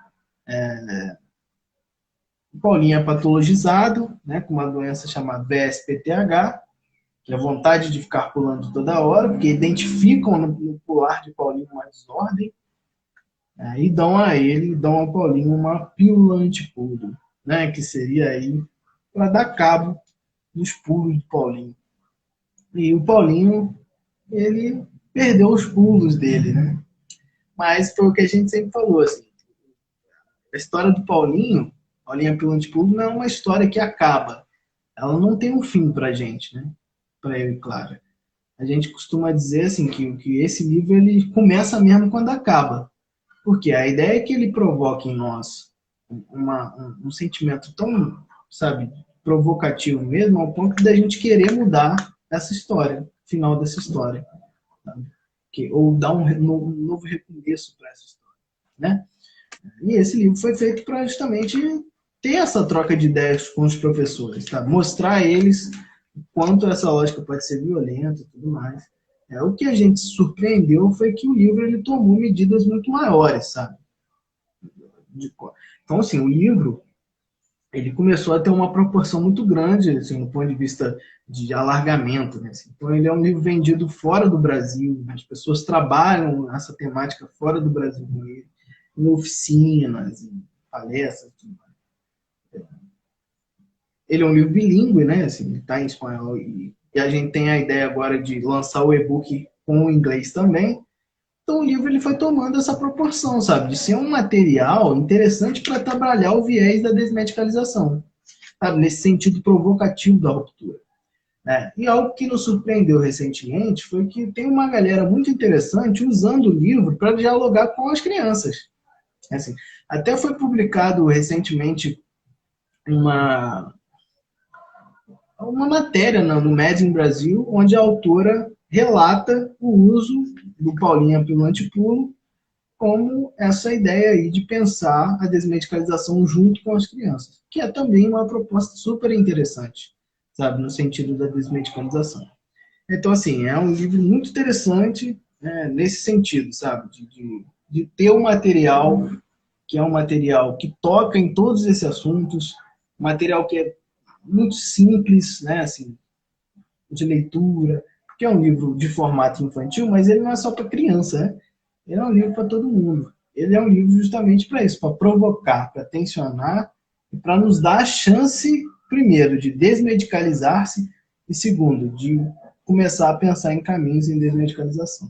O Paulinho é patologizado, né, com uma doença chamada VSPTH, que é a vontade de ficar pulando toda hora, porque identificam no pular de Paulinho uma desordem, e dão ao Paulinho uma pílula antipulo, né, que seria aí para dar cabo dos pulos do Paulinho. E o Paulinho, ele perdeu os pulos dele, né? Mas foi o que a gente sempre falou, assim, a história do Paulinho pelo antipulo, não é uma história que acaba. Ela não tem um fim pra gente, né? Pra eu e Clara. A gente costuma dizer assim que esse livro ele começa mesmo quando acaba. Porque a ideia é que ele provoque em nós um sentimento tão, sabe, provocativo mesmo, ao ponto da gente querer mudar essa história, o final dessa história. Sabe? Ou dar um novo recomeço para essa história. Né? E esse livro foi feito para justamente ter essa troca de ideias com os professores, tá? Mostrar a eles o quanto essa lógica pode ser violenta e tudo mais. O que a gente se surpreendeu foi que o livro ele tomou medidas muito maiores, sabe? Então, assim, o livro ele começou a ter uma proporção muito grande, assim, do ponto de vista de alargamento, né? Assim, então, ele é um livro vendido fora do Brasil, as pessoas trabalham essa temática fora do Brasil, em oficinas, em palestras, tudo mais. Ele é um livro bilíngue, né? Assim, ele está em espanhol e a gente tem a ideia agora de lançar o e-book com o inglês também. Então o livro ele foi tomando essa proporção, sabe? De ser um material interessante para trabalhar o viés da desmedicalização, sabe? Nesse sentido provocativo da ruptura. Né? E algo que nos surpreendeu recentemente foi que tem uma galera muito interessante usando o livro para dialogar com as crianças. Assim, até foi publicado recentemente uma matéria no Médium Brasil, onde a autora relata o uso do Paulinha pelo antipulo como essa ideia aí de pensar a desmedicalização junto com as crianças, que é também uma proposta super interessante, sabe, no sentido da desmedicalização. Então, assim, é um livro muito interessante, né, nesse sentido, sabe, de ter um material que é um material que toca em todos esses assuntos, um material que é muito simples, né, assim, de leitura, porque é um livro de formato infantil, mas ele não é só para criança, né? Ele é um livro para todo mundo. Ele é um livro justamente para isso, para provocar, para tensionar e para nos dar a chance, primeiro, de desmedicalizar-se e, segundo, de começar a pensar em caminhos em desmedicalização.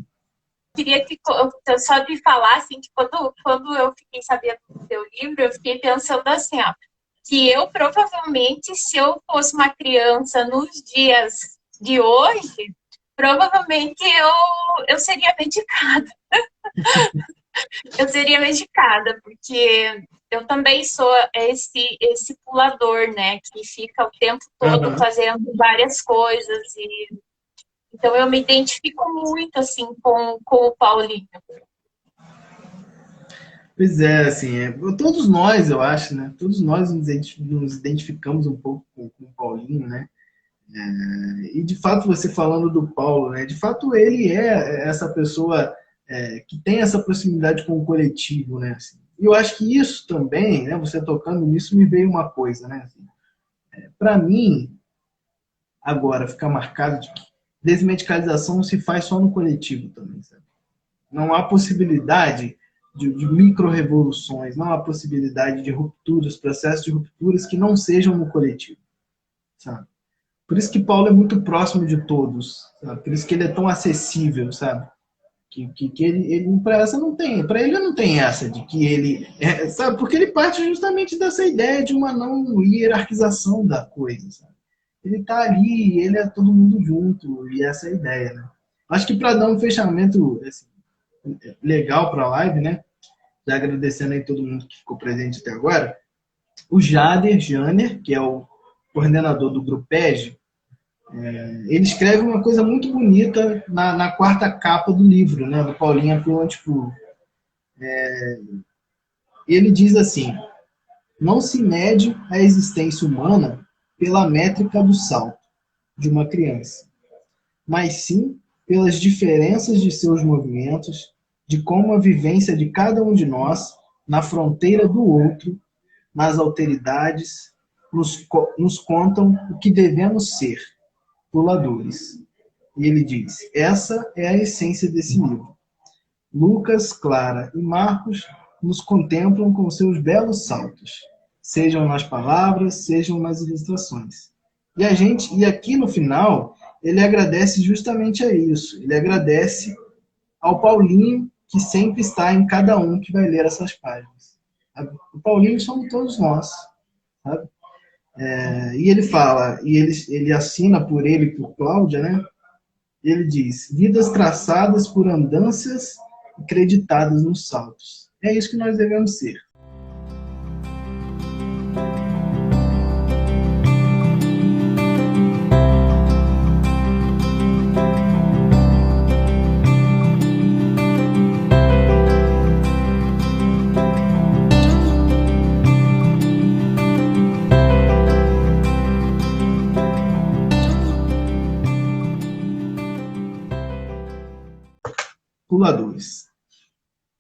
Queria que só de falar assim, que quando eu fiquei sabendo do seu livro, eu fiquei pensando assim, ó, que eu provavelmente, se eu fosse uma criança nos dias de hoje, provavelmente eu seria medicada. Eu seria medicada, porque eu também sou esse pulador, né? Que fica o tempo todo fazendo várias coisas. Então eu me identifico muito, assim, com o Paulinho. Pois é, assim, todos nós, eu acho, né? Todos nós nos identificamos um pouco com o Paulinho, né? E de fato, você falando do Paulo, né? De fato, ele é essa pessoa que tem essa proximidade com o coletivo, né? Assim, e eu acho que isso também, né? Você tocando nisso, me veio uma coisa, né? Assim, para mim, agora, fica marcado de que desmedicalização não se faz só no coletivo também, sabe? Não há possibilidade de micro-revoluções, não há possibilidade de rupturas, processos de rupturas que não sejam no coletivo, sabe? Por isso que Paulo é muito próximo de todos, sabe? Por isso que ele é tão acessível, sabe? Que ele para ele não tem essa de que ele, sabe? Porque ele parte justamente dessa ideia de uma não hierarquização da coisa, sabe? Ele tá ali, ele é todo mundo junto, e essa é a ideia, né? Acho que para dar um fechamento assim, legal para a live, né? Já agradecendo aí todo mundo que ficou presente até agora, o Janer, que é o coordenador do Grupege, ele escreve uma coisa muito bonita na quarta capa do livro, né, do Paulinha pelo Antipuro. Ele diz assim: não se mede a existência humana pela métrica do salto de uma criança, mas sim pelas diferenças de seus movimentos, de como a vivência de cada um de nós, na fronteira do outro, nas alteridades, nos contam o que devemos ser, puladores. E ele diz: essa é a essência desse livro. Lucas, Clara e Marcos nos contemplam com seus belos saltos, sejam nas palavras, sejam nas ilustrações. E aqui no final, ele agradece justamente a isso. Ele agradece ao Paulinho, que sempre está em cada um que vai ler essas páginas. O Paulinho somos todos nós, sabe? E ele fala, e ele assina por ele e por Cláudia, né? Ele diz: vidas traçadas por andanças acreditadas nos saltos. É isso que nós devemos ser. reguladores.